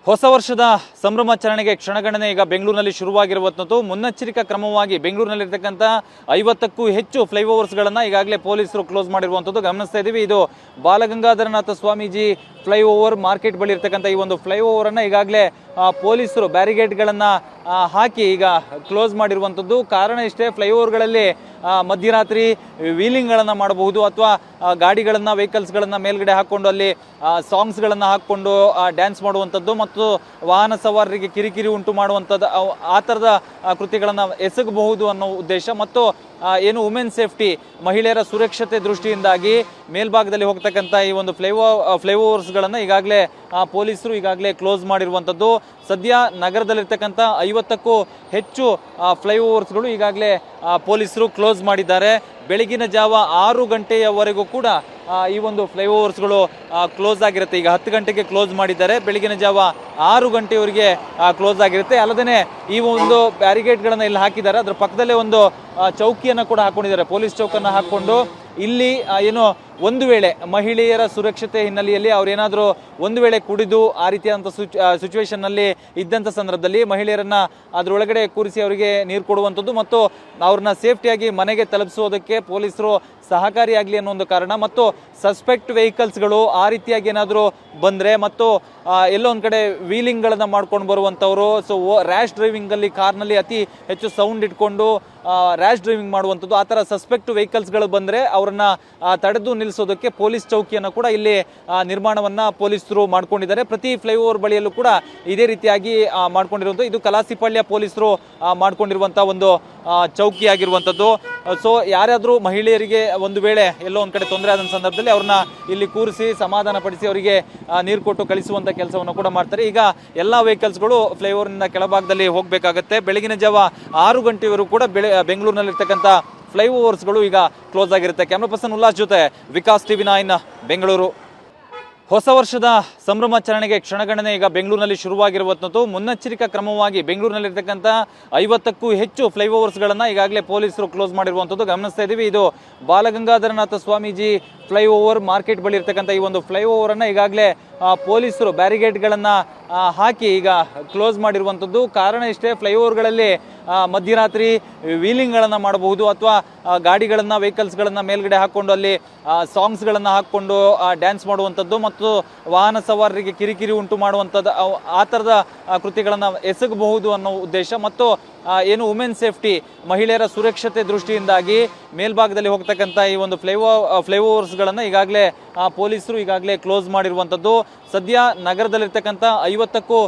ಹೊಸ ವರ್ಷದ ಸಂಭ್ರಮಾಚರಣೆಗೆ ಕ್ಷಣಗಣನೆ ಈಗ ಬೆಂಗಳೂರಿನಲ್ಲಿ ಶುರುವಾಗಿರುವಂಥದ್ದು. ಮುನ್ನೆಚ್ಚರಿಕಾ ಕ್ರಮವಾಗಿ ಬೆಂಗಳೂರಿನಲ್ಲಿರ್ತಕ್ಕಂಥ 50ಕ್ಕೂ ಹೆಚ್ಚು ಫ್ಲೈಓವರ್ಸ್ಗಳನ್ನು ಈಗಾಗಲೇ ಪೊಲೀಸರು ಕ್ಲೋಸ್ ಮಾಡಿರುವಂಥದ್ದು ಗಮನಿಸ್ತಾ ಇದ್ದೀವಿ. ಇದು ಬಾಲಗಂಗಾಧರನಾಥ ಸ್ವಾಮೀಜಿ ಫ್ಲೈಓವರ್ ಮಾರ್ಕೆಟ್ ಬಳಿ ಇರ್ತಕ್ಕಂಥ ಈ ಒಂದು ಫ್ಲೈಓವರನ್ನು ಈಗಾಗಲೇ ಪೊಲೀಸರು ಬ್ಯಾರಿಗೇಡ್ಗಳನ್ನು ಹಾಕಿ ಈಗ ಕ್ಲೋಸ್ ಮಾಡಿರುವಂಥದ್ದು. ಕಾರಣ ಇಷ್ಟೇ, ಫ್ಲೈಓವರ್ಗಳಲ್ಲಿ ಮಧ್ಯರಾತ್ರಿ ವೀಲಿಂಗ್ಗಳನ್ನು ಮಾಡಬಹುದು ಅಥವಾ ಗಾಡಿಗಳನ್ನು ವೆಹಿಕಲ್ಸ್ಗಳನ್ನು ಮೇಲ್ಗಡೆ ಹಾಕ್ಕೊಂಡು ಅಲ್ಲಿ ಸಾಂಗ್ಸ್ಗಳನ್ನು ಹಾಕ್ಕೊಂಡು ಡ್ಯಾನ್ಸ್ ಮಾಡುವಂಥದ್ದು ಮತ್ತು ವಾಹನ ಸವಾರರಿಗೆ ಕಿರಿಕಿರಿ ಉಂಟು ಮಾಡುವಂಥದ್ದು ಆ ಥರದ ಕೃತ್ಯಗಳನ್ನು ಎಸಗಬಹುದು ಅನ್ನೋ ಉದ್ದೇಶ ಮತ್ತು ಏನು ವುಮೆನ್ ಸೇಫ್ಟಿ ಮಹಿಳೆಯರ ಸುರಕ್ಷತೆ ದೃಷ್ಟಿಯಿಂದಾಗಿ ಮೇಲ್ಭಾಗದಲ್ಲಿ ಹೋಗ್ತಕ್ಕಂಥ ಈ ಒಂದು ಫ್ಲೈಓವರ್ಸ್ಗಳನ್ನು ಈಗಾಗಲೇ ಪೊಲೀಸರು ಈಗಾಗಲೇ ಕ್ಲೋಸ್ ಮಾಡಿರುವಂಥದ್ದು. ಸದ್ಯ ನಗರದಲ್ಲಿರ್ತಕ್ಕಂಥ 50ಕ್ಕೂ ಹೆಚ್ಚು ಫ್ಲೈಓವರ್ಸ್ಗಳು ಈಗಾಗಲೇ ಪೊಲೀಸರು ಕ್ಲೋಸ್ ಮಾಡಿದ್ದಾರೆ. ಬೆಳಗಿನ ಜಾವ 6 ಗಂಟೆಯವರೆಗೂ ಕೂಡ ಈ ಒಂದು ಫ್ಲೈಓವರ್ಸ್ಗಳು ಕ್ಲೋಸ್ ಆಗಿರುತ್ತೆ. ಈಗ 10 ಗಂಟೆಗೆ ಕ್ಲೋಸ್ ಮಾಡಿದ್ದಾರೆ, ಬೆಳಗಿನ ಜಾವ 6 ಗಂಟೆಯವರೆಗೆ ಕ್ಲೋಸ್ ಆಗಿರುತ್ತೆ. ಅಲ್ಲದೆ ಈ ಒಂದು ಬ್ಯಾರಿಗೇಡ್ಗಳನ್ನು ಇಲ್ಲಿ ಹಾಕಿದ್ದಾರೆ, ಅದರ ಪಕ್ಕದಲ್ಲೇ ಒಂದು ಚೌಕಿಯನ್ನು ಕೂಡ ಹಾಕೊಂಡಿದ್ದಾರೆ, ಪೊಲೀಸ್ ಚೌಕನ್ನು ಹಾಕ್ಕೊಂಡು ಇಲ್ಲಿ ಏನು ಒಂದು ವೇಳೆ ಮಹಿಳೆಯರ ಸುರಕ್ಷತೆ ಹಿನ್ನೆಲೆಯಲ್ಲಿ ಅವ್ರೇನಾದರೂ ಒಂದು ವೇಳೆ ಕುಡಿದು ಆ ರೀತಿಯಾದಂಥ ಸಿಚುವೇಶನ್ನಲ್ಲಿ ಇದ್ದಂಥ ಸಂದರ್ಭದಲ್ಲಿ ಮಹಿಳೆಯರನ್ನ ಅದರೊಳಗಡೆ ಕೂರಿಸಿ ಅವರಿಗೆ ನೀರು ಕೊಡುವಂಥದ್ದು ಮತ್ತು ಅವ್ರನ್ನ ಸೇಫ್ಟಿಯಾಗಿ ಮನೆಗೆ ತಲುಪಿಸೋದಕ್ಕೆ ಪೊಲೀಸರು ಸಹಕಾರಿಯಾಗಲಿ ಅನ್ನೋ ಒಂದು ಕಾರಣ ಮತ್ತು ಸಸ್ಪೆಕ್ಟ್ ವೆಹಿಕಲ್ಸ್ಗಳು ಆ ರೀತಿಯಾಗಿ ಏನಾದರೂ ಬಂದರೆ ಮತ್ತು ಎಲ್ಲೋ ಒಂದು ಕಡೆ ವೀಲಿಂಗ್ಗಳನ್ನು ಮಾಡ್ಕೊಂಡು ಬರುವಂಥವ್ರು, ಸೊ ರ್ಯಾಶ್ ಡ್ರೈವಿಂಗಲ್ಲಿ ಕಾರ್ನಲ್ಲಿ ಅತಿ ಹೆಚ್ಚು ಸೌಂಡ್ ಇಟ್ಕೊಂಡು ರ್ಯಾಶ್ ಡ್ರೈವಿಂಗ್ ಮಾಡುವಂಥದ್ದು, ಆ ಥರ ಸಸ್ಪೆಕ್ಟ್ ವೆಹಿಕಲ್ಸ್ಗಳು ಬಂದರೆ ಅವರನ್ನ ತಡೆದು ನಿಲ್ಲಿಸೋದಕ್ಕೆ ಪೊಲೀಸ್ ಚೌಕಿಯನ್ನು ಕೂಡ ಇಲ್ಲಿ ನಿರ್ಮಾಣವನ್ನು ಪೊಲೀಸರು ಮಾಡ್ಕೊಂಡಿದ್ದಾರೆ. ಪ್ರತಿ ಫ್ಲೈಓವರ್ ಬಳಿಯಲ್ಲೂ ಕೂಡ ಇದೇ ರೀತಿಯಾಗಿ ಮಾಡ್ಕೊಂಡಿರುವಂಥದ್ದು. ಇದು ಕಲಾಸಿಪಾಳ್ಯ ಪೊಲೀಸರು ಮಾಡ್ಕೊಂಡಿರುವಂಥ ಒಂದು ಚೌಕಿ ಆಗಿರುವಂಥದ್ದು. ಸೊ ಯಾರಾದರೂ ಮಹಿಳೆಯರಿಗೆ ಒಂದು ವೇಳೆ ಎಲ್ಲೋ ಒಂದು ಕಡೆ ತೊಂದರೆ ಆದ ಸಂದರ್ಭದಲ್ಲಿ ಅವ್ರನ್ನ ಇಲ್ಲಿ ಕೂರಿಸಿ ಸಮಾಧಾನ ಪಡಿಸಿ ಅವರಿಗೆ ನೀರು ಕೊಟ್ಟು ಕಳಿಸುವಂಥ ಕೆಲಸವನ್ನು ಕೂಡ ಮಾಡ್ತಾರೆ. ಈಗ ಎಲ್ಲ ವೆಹಿಕಲ್ಸ್ಗಳು ಫ್ಲೈಓವರ್ನಿಂದ ಕೆಳಭಾಗದಲ್ಲಿ ಹೋಗಬೇಕಾಗತ್ತೆ. ಬೆಳಗಿನ ಜಾವ 6 ಗಂಟೆವರೆಗೂ ಕೂಡ ಬೆಂಗಳೂರಿನಲ್ಲಿರ್ತಕ್ಕಂಥ ಫ್ಲೈಓವರ್ಸ್ಗಳು ಈಗ ಕ್ಲೋಸ್ ಆಗಿರುತ್ತೆ. ಕ್ಯಾಮ್ರಾ ಪರ್ಸನ್ ಉಲ್ಲಾಸ್ ಜೊತೆ ವಿಕಾಸ್ ಟಿವಿ 9 ಬೆಂಗಳೂರು. ಹೊಸ ವರ್ಷದ ಸಂಭ್ರಮಾಚರಣೆಗೆ ಕ್ಷಣಗಣನೆ ಈಗ ಬೆಂಗಳೂರಿನಲ್ಲಿ ಶುರುವಾಗಿರುವಂಥದ್ದು. ಮುನ್ನೆಚ್ಚರಿಕಾ ಕ್ರಮವಾಗಿ ಬೆಂಗಳೂರಿನಲ್ಲಿರ್ತಕ್ಕಂಥ 50ಕ್ಕೂ ಹೆಚ್ಚು ಫ್ಲೈಓವರ್ಸ್ಗಳನ್ನು ಈಗಾಗಲೇ ಪೊಲೀಸರು ಕ್ಲೋಸ್ ಮಾಡಿರುವಂಥದ್ದು ಗಮನಿಸ್ತಾ ಇದ್ದೀವಿ. ಇದು ಬಾಲಗಂಗಾಧರನಾಥ ಸ್ವಾಮೀಜಿ ಫ್ಲೈಓವರ್ ಮಾರ್ಕೆಟ್ ಬಳಿ ಇರ್ತಕ್ಕಂಥ ಈ ಒಂದು ಫ್ಲೈಓವರನ್ನು ಈಗಾಗಲೇ ಪೊಲೀಸರು ಬ್ಯಾರಿಗೇಡ್ಗಳನ್ನು ಹಾಕಿ ಈಗ ಕ್ಲೋಸ್ ಮಾಡಿರುವಂಥದ್ದು. ಕಾರಣ ಇಷ್ಟೇ, ಫ್ಲೈಓವರ್ಗಳಲ್ಲಿ ಮಧ್ಯರಾತ್ರಿ ವೀಲಿಂಗ್ಗಳನ್ನು ಮಾಡಬಹುದು ಅಥವಾ ಗಾಡಿಗಳನ್ನು ವೆಹಿಕಲ್ಸ್ಗಳನ್ನು ಮೇಲ್ಗಡೆ ಹಾಕ್ಕೊಂಡು ಅಲ್ಲಿ ಸಾಂಗ್ಸ್ಗಳನ್ನು ಹಾಕ್ಕೊಂಡು ಡ್ಯಾನ್ಸ್ ಮಾಡುವಂಥದ್ದು ಮತ್ತು ವಾಹನ ಸವಾರರಿಗೆ ಕಿರಿಕಿರಿ ಉಂಟು ಮಾಡುವಂಥದ್ದು ಆ ಥರದ ಕೃತ್ಯಗಳನ್ನು ಎಸಗಬಹುದು ಅನ್ನೋ ಉದ್ದೇಶ ಮತ್ತು ಏನು ವುಮೆನ್ ಸೇಫ್ಟಿ ಮಹಿಳೆಯರ ಸುರಕ್ಷತೆ ದೃಷ್ಟಿಯಿಂದಾಗಿ ಮೇಲ್ಭಾಗದಲ್ಲಿ ಹೋಗ್ತಕ್ಕಂಥ ಈ ಒಂದು ಫ್ಲೈಓವರ್ಸ್ಗಳನ್ನು ಈಗಾಗಲೇ ಪೊಲೀಸರು ಈಗಾಗಲೇ ಕ್ಲೋಸ್ ಮಾಡಿರುವಂಥದ್ದು. ಸದ್ಯ ನಗರದಲ್ಲಿರ್ತಕ್ಕಂಥ 50ಕ್ಕೂ